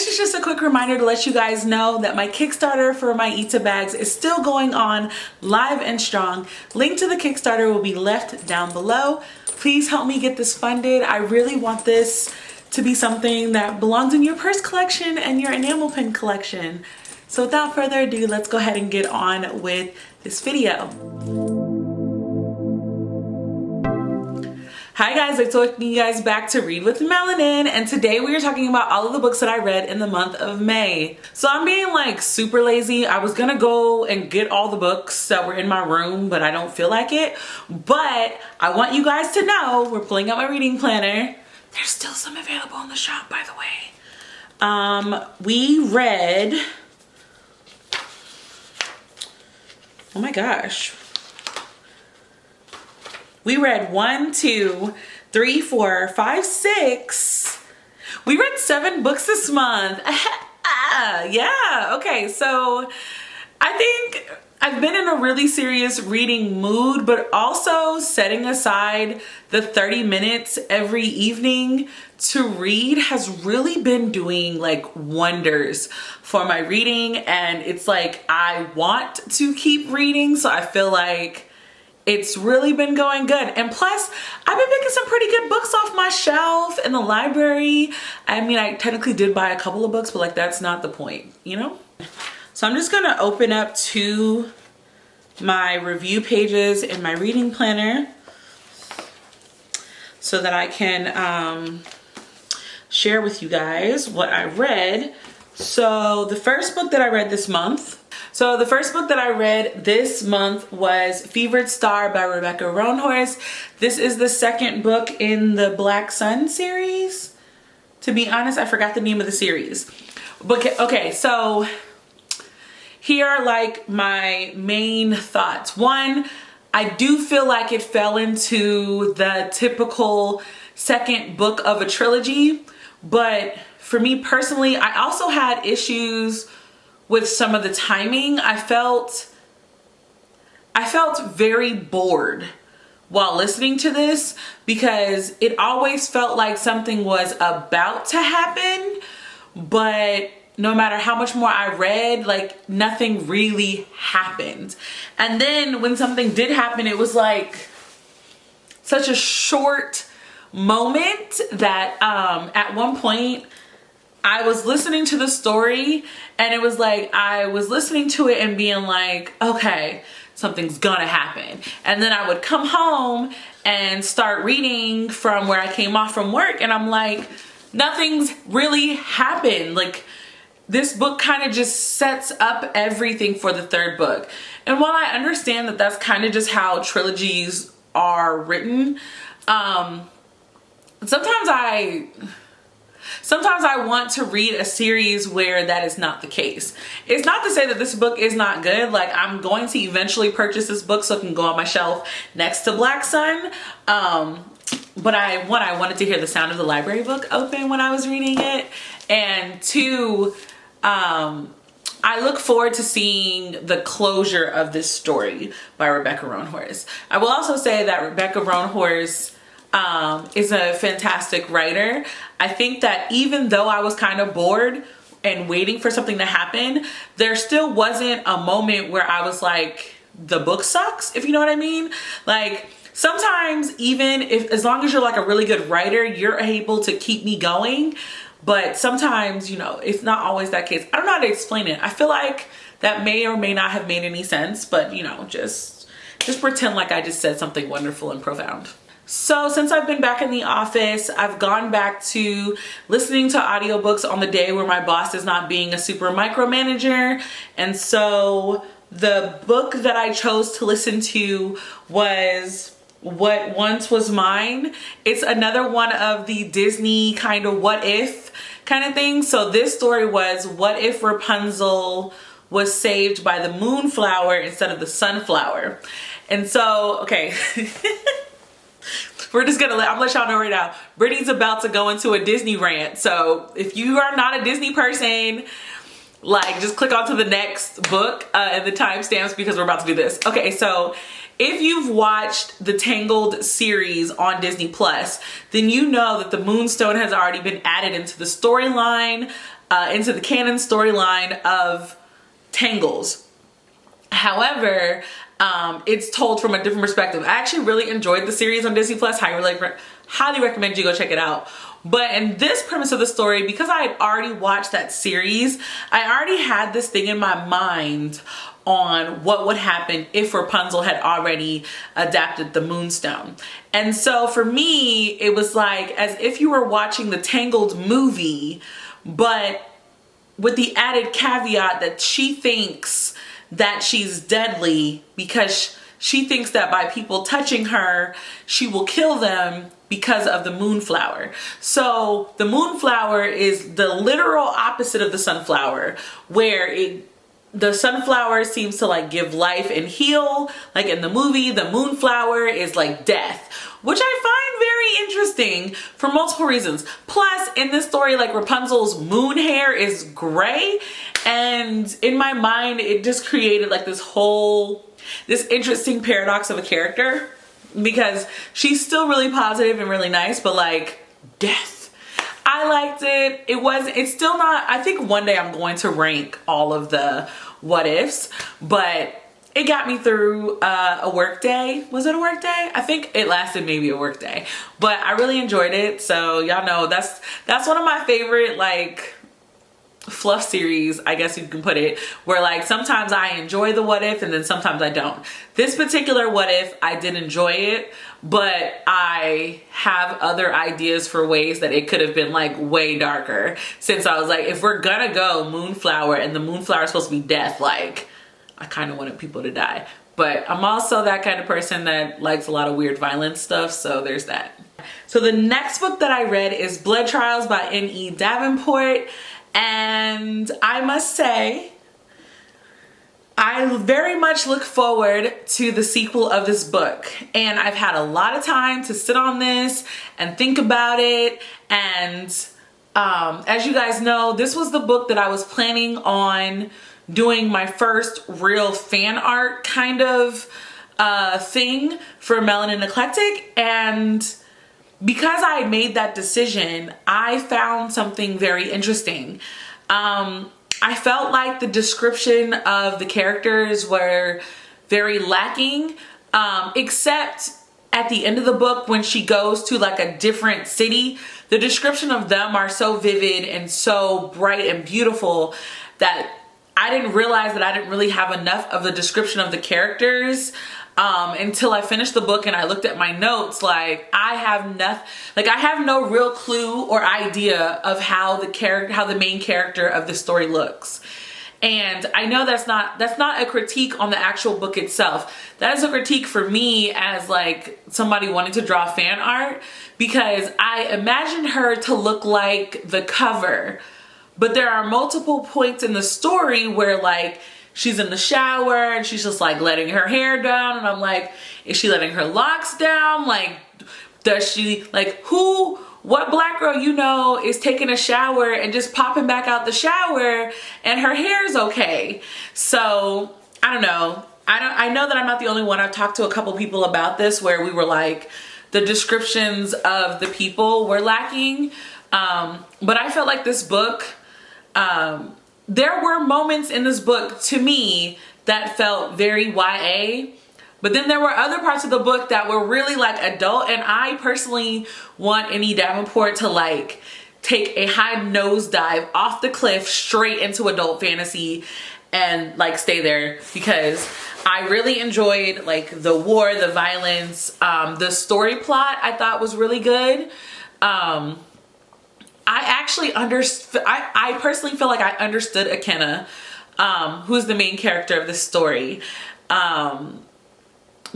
this is just a quick reminder to let you guys know that my Kickstarter for my Eat bags is still going on live and strong. Link to the Kickstarter will be left down below. Please help me get this funded. I really want this to be something that belongs in your purse collection and your enamel pin collection. So without further ado, let's go ahead and get on with this video. Hi guys, I'm welcoming you guys back to Read with Melanin, and today we are talking about all of the books that I read in the month of May. So I'm being like super lazy. I was gonna go and get all the books that were in my room, but I don't feel like it. But I want you guys to know, we're pulling out my reading planner. There's still some available in the shop, by the way. We read, oh my gosh. We read 1, 2, 3, 4, 5, 6. We read 7 books this month. Yeah, okay, so I think I've been in a really serious reading mood, but also setting aside the 30 minutes every evening to read has really been doing like wonders for my reading. And it's like, I want to keep reading, so I feel like it's really been going good. And plus, I've been picking some pretty good books off my shelf in the library. I mean, I technically did buy a couple of books, but like that's not the point, you know? So I'm just gonna open up to my review pages in my reading planner so that I can share with you guys what I read. So the first book that I read this month was Fevered Star by Rebecca Roanhorse. This is the second book in the Black Sun series. To be honest, I forgot the name of the series. But okay, so here are like my main thoughts. One, I do feel like it fell into the typical second book of a trilogy, but for me personally, I also had issues with some of the timing. I felt very bored while listening to this because it always felt like something was about to happen, but no matter how much more I read, like nothing really happened. And then when something did happen, it was like such a short moment that at one point I was listening to the story and it was like I was listening to it and being like, okay, something's gonna happen. And then I would come home and start reading from where I came off from work and I'm like, nothing's really happened. Like this book kind of just sets up everything for the third book. And while I understand that that's kind of just how trilogies are written, sometimes I want to read a series where that is not the case. It's not to say that this book is not good. Like I'm going to eventually purchase this book so it can go on my shelf next to Black Sun. But I wanted to hear the sound of the library book open when I was reading it. And two, I look forward to seeing the closure of this story by Rebecca Roanhorse. I will also say that Rebecca Roanhorse is a fantastic writer. I think that even though I was kind of bored and waiting for something to happen, there still wasn't a moment where I was like, the book sucks, if you know what I mean. Like sometimes even if, as long as you're like a really good writer, you're able to keep me going. But sometimes, you know, it's not always that case. I don't know how to explain it. I feel like that may or may not have made any sense, but you know, just pretend like I just said something wonderful and profound. So since I've been back in the office, I've gone back to listening to audiobooks on the day where my boss is not being a super micromanager. And so the book that I chose to listen to was What Once Was Mine. It's another one of the Disney kind of what if kind of thing. So this story was, what if Rapunzel was saved by the moonflower instead of the sunflower? And so, okay. I'm gonna let y'all know right now, Brittany's about to go into a Disney rant. So if you are not a Disney person, like just click onto the next book and the timestamps because we're about to do this. Okay, so if you've watched the Tangled series on Disney Plus, then you know that the Moonstone has already been added into the storyline. into the canon storyline of Tangles. However, it's told from a different perspective. I actually really enjoyed the series on Disney Plus. Highly recommend you go check it out. But in this premise of the story, because I had already watched that series, I already had this thing in my mind on what would happen if Rapunzel had already adapted the Moonstone. And so for me, it was like as if you were watching the Tangled movie, but with the added caveat that she thinks that she's deadly because she thinks that by people touching her, she will kill them because of the moonflower. So the moonflower is the literal opposite of the sunflower, where the sunflower seems to like give life and heal. Like in the movie, the moonflower is like death, which I find very interesting for multiple reasons. Plus, in this story, like Rapunzel's moon hair is gray, and in my mind, it just created like this interesting paradox of a character, because she's still really positive and really nice, but like death. I liked it. It's still not, I think one day I'm going to rank all of the what ifs, but it got me through a work day. Was it a work day? I think it lasted maybe a work day, but I really enjoyed it. So y'all know that's one of my favorite like fluff series, I guess you can put it, where like sometimes I enjoy the what if and then sometimes I don't. This particular what if, I did enjoy it, but I have other ideas for ways that it could have been like way darker, since I was like, if we're gonna go moonflower and the moonflower is supposed to be death, like I kind of wanted people to die. But I'm also that kind of person that likes a lot of weird violence stuff, so there's that. So the next book that I read is Blood Trials by N.E. Davenport. And I must say, I very much look forward to the sequel of this book. And I've had a lot of time to sit on this and think about it. And as you guys know, this was the book that I was planning on doing my first real fan art kind of thing for Melanin Eclectic. And because I had made that decision, I found something very interesting. I felt like the description of the characters were very lacking, except at the end of the book when she goes to like a different city. The description of them are so vivid and so bright and beautiful that I didn't realize that I didn't really have enough of the description of the characters until I finished the book and I looked at my notes. Like I have no real clue or idea of how the main character of the story looks. And I know that's not a critique on the actual book itself. That is a critique for me as like somebody wanting to draw fan art, because I imagined her to look like the cover, but there are multiple points in the story where like she's in the shower and she's just like letting her hair down, and I'm like, is she letting her locks down? Like, does she, like, what black girl you know is taking a shower and just popping back out the shower and her hair's okay? So I don't know. I know that I'm not the only one. I've talked to a couple people about this where we were like, the descriptions of the people were lacking. But I felt like this book, there were moments in this book to me that felt very YA, but then there were other parts of the book that were really like adult, and I personally want N.E. Davenport to like take a high nosedive off the cliff straight into adult fantasy and like stay there, because I really enjoyed like the war, the violence, the story plot I thought was really good. I personally feel like I understood Akenna, who's the main character of this story.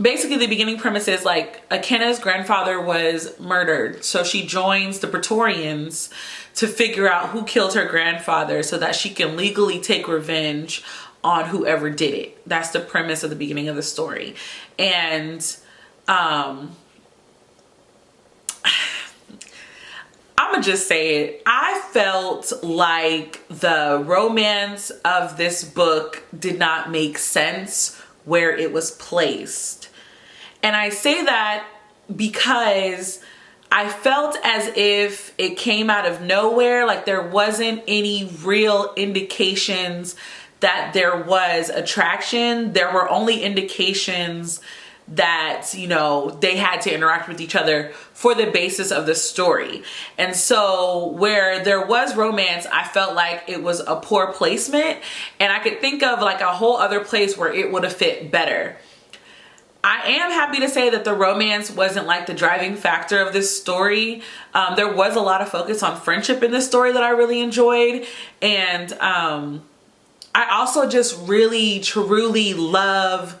Basically the beginning premise is like Akenna's grandfather was murdered, so she joins the Praetorians to figure out who killed her grandfather so that she can legally take revenge on whoever did it. That's the premise of the beginning of the story. And I'm gonna just say it. I felt like the romance of this book did not make sense where it was placed. And I say that because I felt as if it came out of nowhere. Like there wasn't any real indications that there was attraction. There were only indications that, you know, they had to interact with each other for the basis of the story. And so where there was romance, I felt like it was a poor placement, and I could think of like a whole other place where it would have fit better. I am happy to say that the romance wasn't like the driving factor of this story. There was a lot of focus on friendship in this story that I really enjoyed. And I also just really, truly love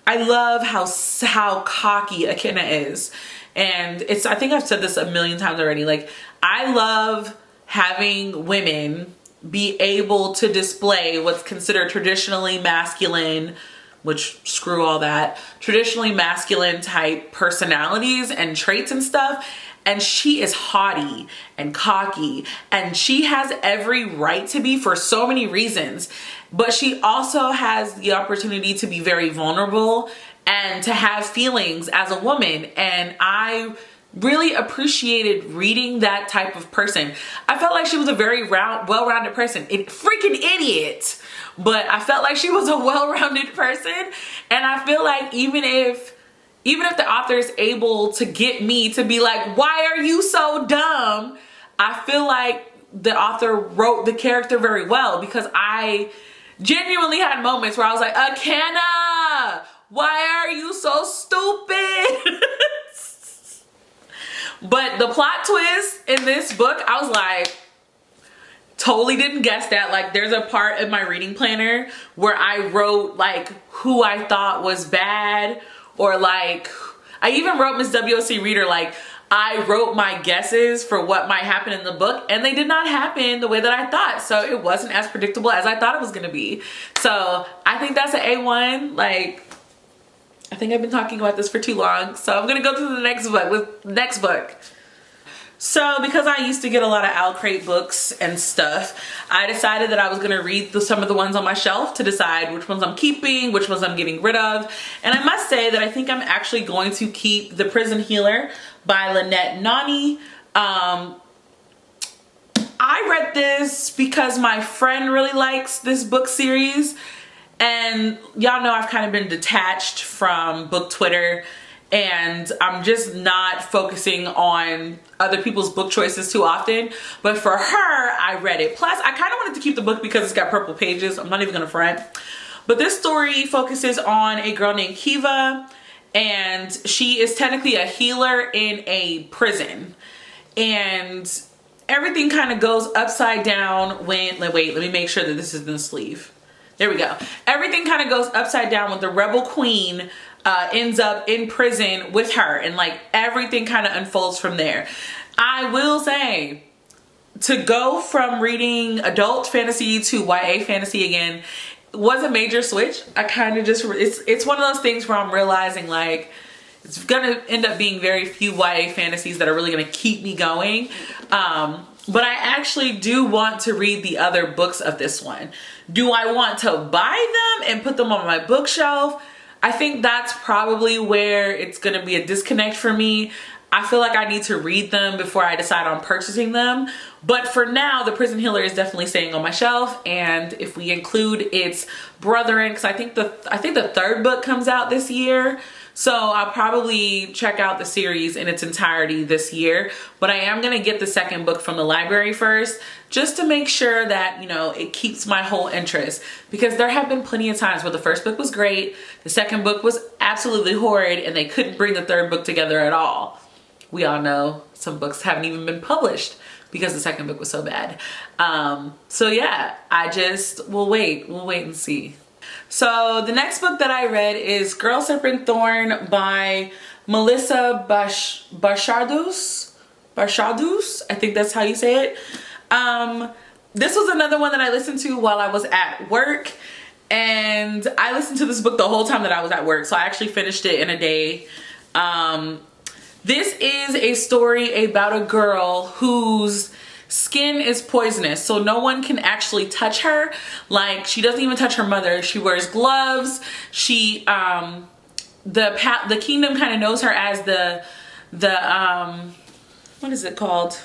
how cocky Akinna is. And I think I've said this a million times already. Like, I love having women be able to display what's considered traditionally masculine, which screw all that, traditionally masculine type personalities and traits and stuff. And she is haughty and cocky, and she has every right to be for so many reasons. But she also has the opportunity to be very vulnerable and to have feelings as a woman. And I really appreciated reading that type of person. I felt like she was a very well-rounded person. Freaking idiot. But I felt like she was a well-rounded person. And I feel like even if the author is able to get me to be like, why are you so dumb? I feel like the author wrote the character very well, because I genuinely had moments where I was like, Akinna, why are you so stupid? But the plot twist in this book, I was like, totally didn't guess that. Like, there's a part in my reading planner where I wrote like who I thought was bad, or like, I even wrote Miss WOC Reader, like, I wrote my guesses for what might happen in the book, and they did not happen the way that I thought. So it wasn't as predictable as I thought it was gonna be. So I think that's an A1. Like, I think I've been talking about this for too long. So I'm gonna go to the next book. So because I used to get a lot of Owlcrate books and stuff, I decided that I was gonna read some of the ones on my shelf to decide which ones I'm keeping, which ones I'm getting rid of. And I must say that I think I'm actually going to keep The Prison Healer by Lynette Nani. I read this because my friend really likes this book series. And y'all know I've kind of been detached from book Twitter, and I'm just not focusing on other people's book choices too often. But for her, I read it. Plus, I kind of wanted to keep the book because it's got purple pages. I'm not even gonna front. But this story focuses on a girl named Kiva, and she is technically a healer in a prison. And everything kind of goes upside down when, wait, let me make sure that this is in the sleeve. There we go. Everything kind of goes upside down when the rebel queen ends up in prison with her, and like everything kind of unfolds from there. I will say, to go from reading adult fantasy to YA fantasy again was a major switch. I kind of just, it's one of those things where I'm realizing like it's gonna end up being very few YA fantasies that are really gonna keep me going. But I actually do want to read the other books of this one. Do I want to buy them and put them on my bookshelf? I think that's probably where it's going to be a disconnect for me. I feel like I need to read them before I decide on purchasing them. But for now, The Prison Healer is definitely staying on my shelf. And if we include its brother in, because I think the third book comes out this year. So I'll probably check out the series in its entirety this year. But I am going to get the second book from the library first, just to make sure that, you know, it keeps my whole interest. Because there have been plenty of times where the first book was great, the second book was absolutely horrid, and they couldn't bring the third book together at all. We all know some books haven't even been published because the second book was so bad. So yeah, we'll wait and see. So the next book that I read is Girl, Serpent, Thorn by Melissa Barshadus. I think that's how you say it. This was another one that I listened to while I was at work, and I listened to this book the whole time that I was at work. So I actually finished it in a day. This is a story about a girl whose skin is poisonous, so no one can actually touch her. Like, she doesn't even touch her mother. She wears gloves. She the kingdom kind of knows her as the what is it called?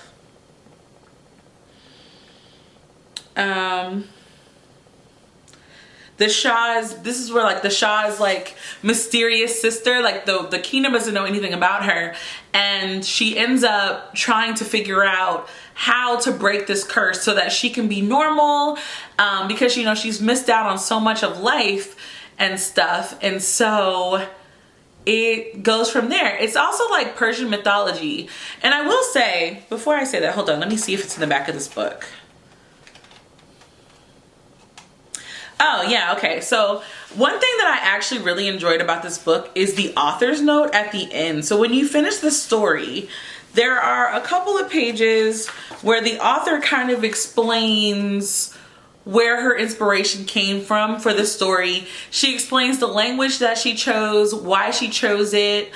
The Shah's, this is where like the Shah's like mysterious sister, like the kingdom doesn't know anything about her, and she ends up trying to figure out how to break this curse so that she can be normal, because you know she's missed out on so much of life and stuff, and so it goes from there. It's also like Persian mythology, and I will say, before I say that, hold on, let me see if it's in the back of this book. Oh yeah, okay. So one thing that I actually really enjoyed about this book is the author's note at the end. So when you finish the story, there are a couple of pages where the author kind of explains where her inspiration came from for the story. She explains the language that she chose, why she chose it.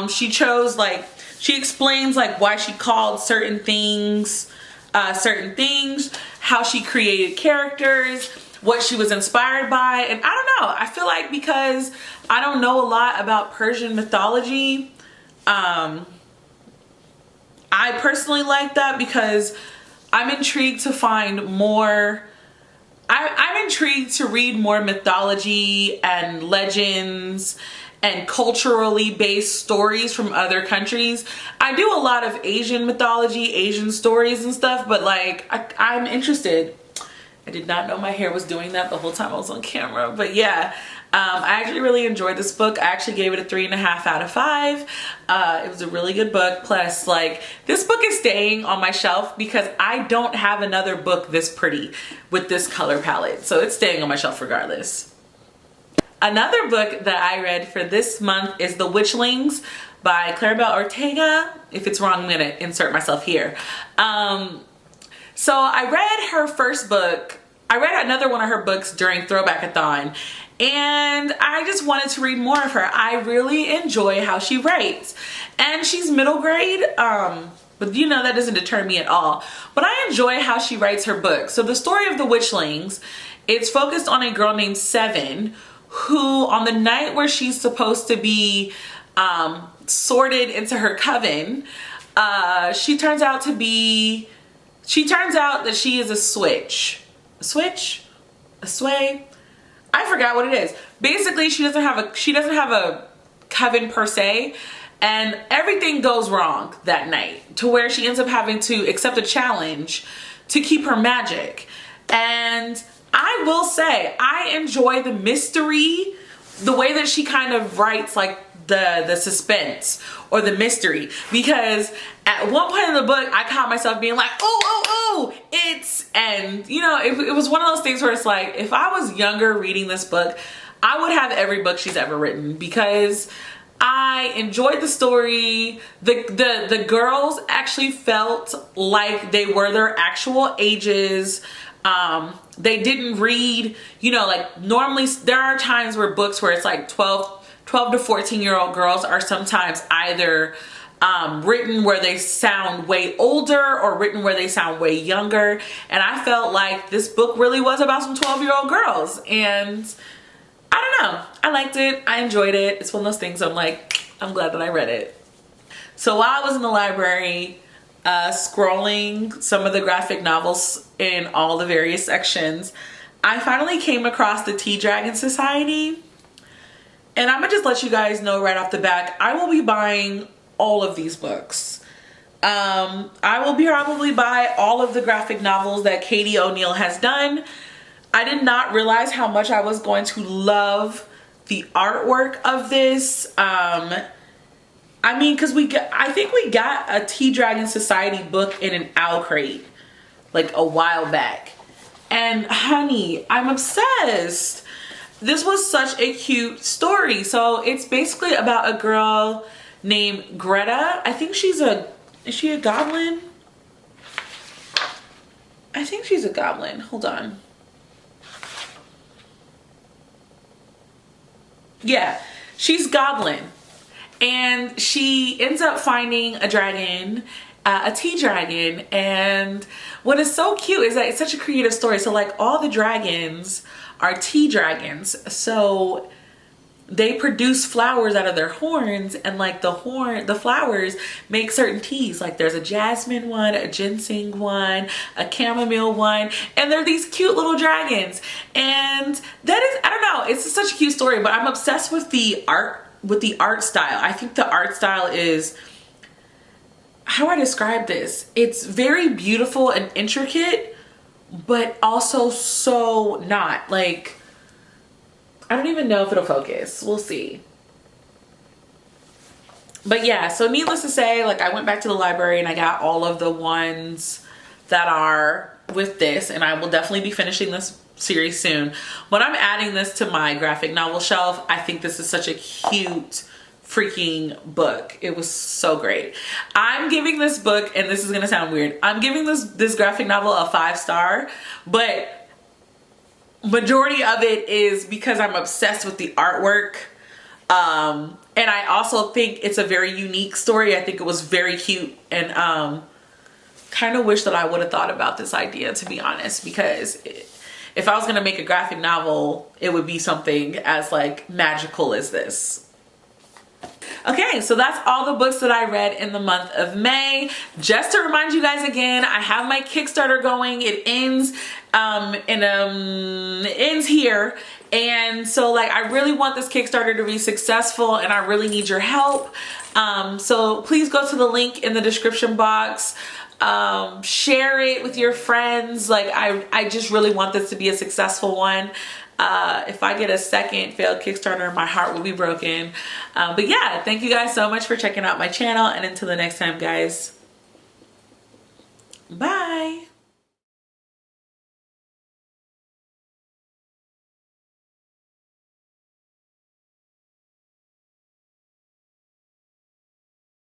She explains like why she called certain things, how she created characters, what she was inspired by. And I don't know, I feel like because I don't know a lot about Persian mythology, I personally like that because I'm intrigued to find more. I'm intrigued to read more mythology and legends and culturally based stories from other countries. I do a lot of Asian mythology, Asian stories and stuff, but like I'm interested. I did not know my hair was doing that the whole time I was on camera, but yeah, I actually really enjoyed this book. I actually gave it a 3.5 out of 5. It was a really good book. Plus, like, this book is staying on my shelf because I don't have another book this pretty with this color palette. So it's staying on my shelf regardless. Another book that I read for this month is The Witchlings by Claribel Ortega. If it's wrong, I'm gonna insert myself here. So I read her first book. I read another one of her books during Throwback-a-thon, and I just wanted to read more of her. I really enjoy how she writes, and she's middle grade, but you know that doesn't deter me at all. But I enjoy how she writes her books. So the story of The Witchlings, it's focused on a girl named Seven, who on the night where she's supposed to be sorted into her coven, she turns out that she is a switch. A switch? A sway? I forgot what it is. Basically, she doesn't have a coven per se, and everything goes wrong that night to where she ends up having to accept a challenge to keep her magic. And I will say, I enjoy the mystery, the way that she kind of writes like the suspense or the mystery, because at one point in the book I caught myself being like, oh, it's, and you know, it was one of those things where it's like, if I was younger reading this book, I would have every book she's ever written because I enjoyed the story. The girls actually felt like they were their actual ages. They didn't read, you know, like normally there are times where books where it's like 12 to 14-year-old girls are sometimes either written where they sound way older or written where they sound way younger. And I felt like this book really was about some 12-year-old girls. And I don't know, I liked it. I enjoyed it. It's one of those things I'm like, I'm glad that I read it. So while I was in the library, scrolling some of the graphic novels in all the various sections, I finally came across the Tea Dragon Society. And I'm gonna just let you guys know right off the bat, I will be buying all of these books. I will probably buy all of the graphic novels that Katie O'Neill has done. I did not realize how much I was going to love the artwork of this. I mean, because I think we got a Tea Dragon Society book in an owl crate like a while back. And honey, I'm obsessed. This was such a cute story. So it's basically about a girl named Greta. I think is she a goblin? I think she's a goblin. Hold on. Yeah, she's goblin. And she ends up finding a dragon, a tea dragon. And what is so cute is that it's such a creative story. So like all the dragons are tea dragons. So they produce flowers out of their horns, and like the flowers make certain teas. Like there's a jasmine one, a ginseng one, a chamomile one, and they're these cute little dragons. And that is, I don't know, it's such a cute story, but I'm obsessed with the art style. I think the art style is, how do I describe this? It's very beautiful and intricate, but also so not. Like, I don't even know if it'll focus. We'll see. But yeah, so needless to say, like I went back to the library and I got all of the ones that are with this, and I will definitely be finishing this series soon. When I'm adding this to my graphic novel shelf, I think this is such a cute freaking book. It was so great. I'm giving this book, and this is gonna sound weird, I'm giving this graphic novel a 5-star, but majority of it is because I'm obsessed with the artwork. And I also think it's a very unique story. I think it was very cute, and kind of wish that I would have thought about this idea, to be honest, because if I was gonna make a graphic novel, it would be something as like magical as this. Okay, so that's all the books that I read in the month of May. Just to remind you guys again, I have my Kickstarter going. It ends it ends here. And so like I really want this Kickstarter to be successful, and I really need your help. So please go to the link in the description box. Share it with your friends. Like I just really want this to be a successful one. If I get a second failed Kickstarter, my heart will be broken. But yeah, thank you guys so much for checking out my channel, and until the next time, guys, bye.